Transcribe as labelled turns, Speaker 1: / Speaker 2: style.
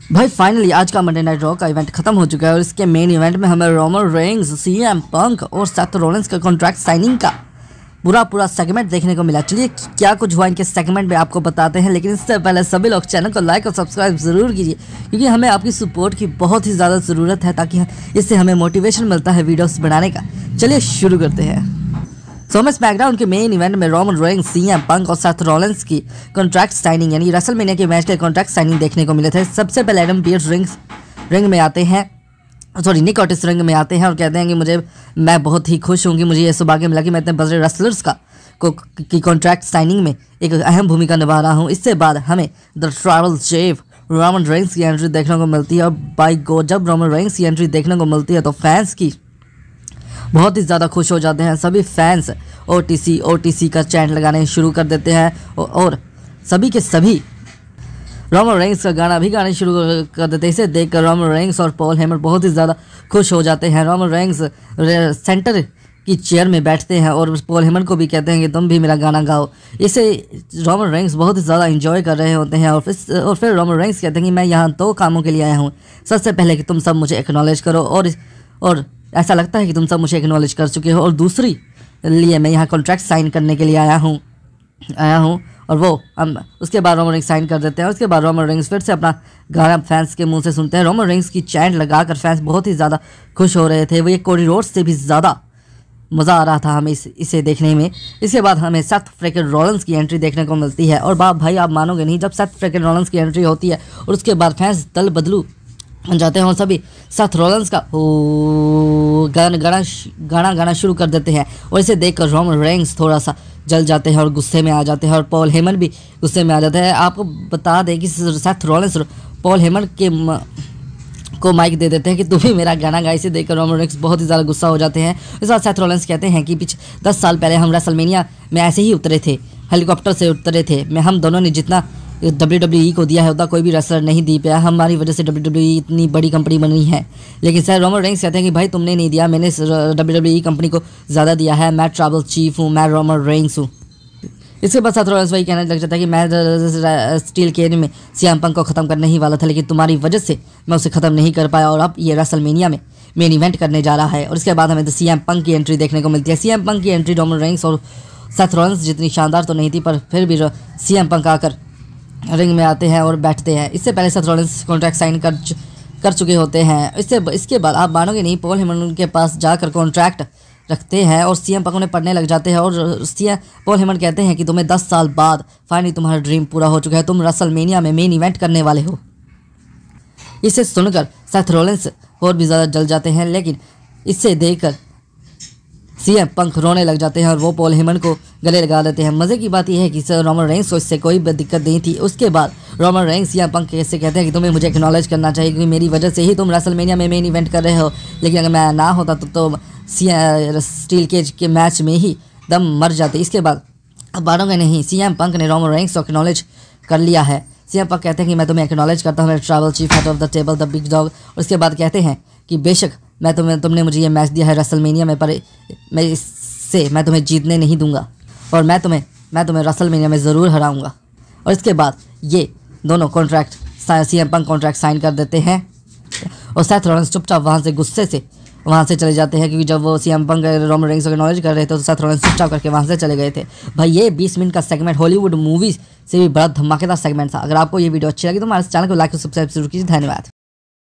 Speaker 1: भाई फाइनली आज का मंडे नाइट रॉ का इवेंट खत्म हो चुका है और इसके मेन इवेंट में हमें रोमन रेंज, सीएम पंक और सेथ रॉलिंस का कॉन्ट्रैक्ट साइनिंग का पूरा सेगमेंट देखने को मिला। चलिए क्या कुछ हुआ इनके सेगमेंट में आपको बताते हैं, लेकिन इससे पहले सभी लोग चैनल को लाइक और सब्सक्राइब ज़रूर कीजिए क्योंकि हमें आपकी सपोर्ट की बहुत ही ज़्यादा ज़रूरत है, ताकि इससे हमें मोटिवेशन मिलता है वीडियोस बनाने का। चलिए शुरू करते हैं। सो हमें स्मैकडाउन के मेन इवेंट में रोमन रेंज, सीएम पंक और सेथ रॉलिंस की कॉन्ट्रैक्ट साइनिंग यानी रेसलमेनिया के मैच के कॉन्ट्रैक्ट साइनिंग देखने को मिले थे। सबसे पहले एडम पीयर्स रिंग में आते हैं, निक ऑटिस रिंग में आते हैं और कहते हैं कि मैं बहुत ही खुश हूँ कि मुझे ये सौभाग्य मिला कि मैं इतने बड़े रेसलर्स की कॉन्ट्रैक्ट साइनिंग में एक अहम भूमिका निभा रहा हूँ। इससे बाद हमें the tribal chief Roman Reigns की एंट्री देखने को मिलती है और बाई गॉड जब रोमन रेंज की एंट्री देखने को मिलती है तो फैंस की बहुत ही ज़्यादा खुश हो जाते हैं। सभी फैंस ओटीसी का चैंट लगाने शुरू कर देते हैं और सभी के सभी रोमन रेंज का गाना भी गाने शुरू कर देते हैं। इसे देखकर रोमन रेंज और पॉल हेमर बहुत ही ज़्यादा खुश हो जाते हैं। रोमन रेंज सेंटर की चेयर में बैठते हैं और पॉल हेमर को भी कहते हैं कि तुम भी मेरा गाना गाओ। इसे रोमन रेंज बहुत ही ज़्यादा एंजॉय कर रहे होते हैं और फिर रोमन रेंज कहते हैं कि मैं यहाँ 2 कामों के लिए आया हूँ। सबसे पहले कि तुम सब मुझे एक्नॉलेज करो और ऐसा लगता है कि तुम सब मुझे एक्नॉलेज कर चुके हो, और दूसरी लिए मैं यहाँ कॉन्ट्रैक्ट साइन करने के लिए आया हूँ और वो उसके बाद रोमन रेंज साइन कर देते हैं। उसके बाद रोमन रेंज फिर से अपना गाना फैंस के मुंह से सुनते हैं। रोमन रेंज की चैंट लगाकर फैंस बहुत ही ज़्यादा खुश हो रहे थे। वो ये कोडी रोड्स से भी ज़्यादा मज़ा आ रहा था हमें इसे देखने में। इसके बाद हमें सेथ फ्रिकिन रॉलिंस की एंट्री देखने को मिलती है और भाई आप मानोगे नहीं, जब सेथ फ्रिकिन रॉलिंस की एंट्री होती है और उसके बाद फैंस दल बदलू जाते हैं और सभी सेथ रॉलिंस का गाना शुरू कर देते हैं और इसे देखकर रोमन रेंज थोड़ा सा जल जाते हैं और गुस्से में आ जाते हैं और पॉल हेमन भी गुस्से में आ जाते हैं। आपको बता दें कि सेथ रॉलिंस पॉल हेमन को माइक दे देते हैं कि तू भी मेरा गाना गा। इसे देखकर रोमन रेंज बहुत ही ज़्यादा गुस्सा हो जाते हैं। इस बार सेथ रॉलिंस कहते हैं कि 10 साल पहले हम रेसलमेनिया में ऐसे ही उतरे थे, हेलीकॉप्टर से उतरे थे। हम दोनों ने जितना WWE को दिया है उतना कोई भी रेसलर नहीं दी पाया। हमारी वजह से WWE इतनी बड़ी कंपनी बनी है। लेकिन सर रोमन रेंज कहते हैं कि भाई तुमने नहीं दिया, मैंने WWE कंपनी को ज़्यादा दिया है। मैं ट्राइबल चीफ हूँ, मैं रोमन रेंज हूँ। इसके बाद सेथ रॉलिंस वही कहने लग जाता है कि मैं स्टील केज में सीएम पंक को ख़त्म करने ही वाला था, लेकिन तुम्हारी वजह से मैं उसे ख़त्म नहीं कर पाया और अब ये रेसलमेनिया में मेन इवेंट करने जा रहा है। और इसके बाद हमें सीएम पंक की एंट्री देखने को मिलती है। सीएम पंक की एंट्री रोमन रेंज और सेथ रॉलिंस जितनी शानदार तो नहीं थी, पर फिर भी सीएम पंक आकर रिंग में आते हैं और बैठते हैं। इससे पहले सेथ रॉलिंस कॉन्ट्रैक्ट साइन कर चुके होते हैं। इसके बाद आप मानोगे नहीं, पॉल हेमन उनके पास जाकर कॉन्ट्रैक्ट रखते हैं और सीएम पंक उन्हें पढ़ने लग जाते हैं और पॉल हेमन कहते हैं कि तुम्हें 10 साल बाद फाइनली तुम्हारा ड्रीम पूरा हो चुका है, तुम रेसलमेनिया में मेन इवेंट करने वाले हो। इसे सुनकर सेथ रॉलिंस और भी ज़्यादा जल जाते हैं, लेकिन इसे देखकर सीएम पंक रोने लग जाते हैं और वो पॉल हेमन को गले लगा देते हैं। मज़े की बात यह है कि रोमन रेंज को इससे कोई दिक्कत नहीं थी। उसके बाद रोमन रेंज सीएम पंक से कहते हैं कि तुम्हें मुझे एक्नॉलेज करना चाहिए क्योंकि मेरी वजह से ही तुम रेसलमेनिया में मेन इवेंट कर रहे हो, लेकिन अगर मैं ना होता तो स्टील केज के मैच में ही दम मर जाते। इसके बाद अब मानोगे नहीं, सीएम पंक ने रोमन रेंज को एक्नॉलेज कर लिया है। सीएम पंक कहते हैं कि मैं तुम्हें एक्नॉलेज करता हूँ, मैं tribal chief, head of the table, the big dog. और उसके बाद कहते हैं कि बेशक तुमने मुझे ये मैच दिया है रेसलमेनिया में, पर मैं तुम्हें जीतने नहीं दूंगा और मैं तुम्हें रेसलमेनिया में ज़रूर हराऊंगा। और इसके बाद ये दोनों सीएम पंक कॉन्ट्रैक्ट साइन कर देते हैं और सेथ रॉलिंस चुपचाप वहाँ से गुस्से से वहाँ से चले जाते हैं, क्योंकि जब वो सीएम पंक रोमन रेंज को एक्नॉलेज कर रहे थे तो सेथ रॉलिंस चुपचाप करके वहाँ से चले गए थे। भाई ये 20 मिनट का सेगमेंट हॉलीवुड मूवीज़ से भी बड़ा धमाकेदार सेगमेंट था। अगर आपको ये वीडियो अच्छी लगी तो हमारे चैनल को लाइक और सब्सक्राइब जरूर कीजिए। धन्यवाद।